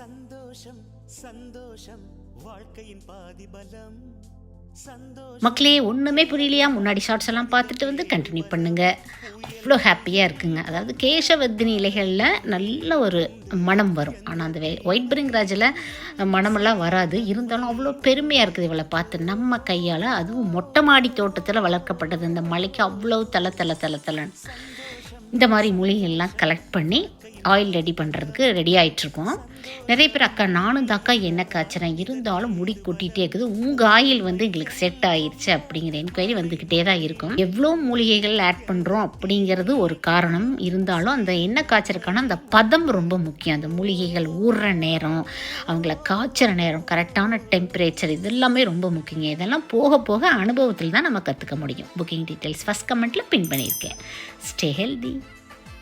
சந்தோஷம் சந்தோஷம் வாழ்க்கையின் பாதி பலம். மக்களே ஒன்றுமே புரியலையா? முன்னாடி ஷார்ட்ஸ் எல்லாம் பார்த்துட்டு வந்து கண்டினியூ பண்ணுங்கள். அவ்வளோ ஹாப்பியாக இருக்குங்க. அதாவது கேசவர்தினி இலைகளில் நல்ல ஒரு மனம் வரும். ஆனால் அந்த ஒயிட் பிரிங்ராஜில் மனமெல்லாம் வராது. இருந்தாலும் அவ்வளோ பெருமையாக இருக்குது இவளை பார்த்து. நம்ம கையால், அதுவும் மொட்டை மாடி தோட்டத்தில் வளர்க்கப்பட்டது. இந்த மலைக்கு அவ்வளோ தலை. இந்த மாதிரி மூலிகைகள்லாம் கலெக்ட் பண்ணி ஆயில் ரெடி பண்ணுறதுக்கு ரெடி ஆகிட்ருக்கோம். நிறைய பேர் அக்கா நானும் தாக்கா எண்ணெய் காய்ச்சிறேன், இருந்தாலும் முடி கொட்டிகிட்டே இருக்குது, உங்கள் ஆயில் வந்து எங்களுக்கு செட் ஆயிடுச்சு அப்படிங்கிற என்கொயரி வந்துக்கிட்டே தான் இருக்கும். எவ்வளோ மூலிகைகள் ஆட் பண்ணுறோம் அப்படிங்கிறது ஒரு காரணம். இருந்தாலும் அந்த எண்ணெய் காய்ச்சறதுக்கான அந்த பதம் ரொம்ப முக்கியம். அந்த மூலிகைகள் ஊறுற நேரம், அவங்கள காய்ச்சிற நேரம், கரெக்டான டெம்பரேச்சர், இது எல்லாமே ரொம்ப முக்கியங்க. இதெல்லாம் போக போக அனுபவத்தில் தான் நம்ம கற்றுக்க முடியும். புக்கிங் டீட்டெயில்ஸ் ஃபஸ்ட் கமெண்ட்டில் பின் பண்ணியிருக்கேன். Stay healthy.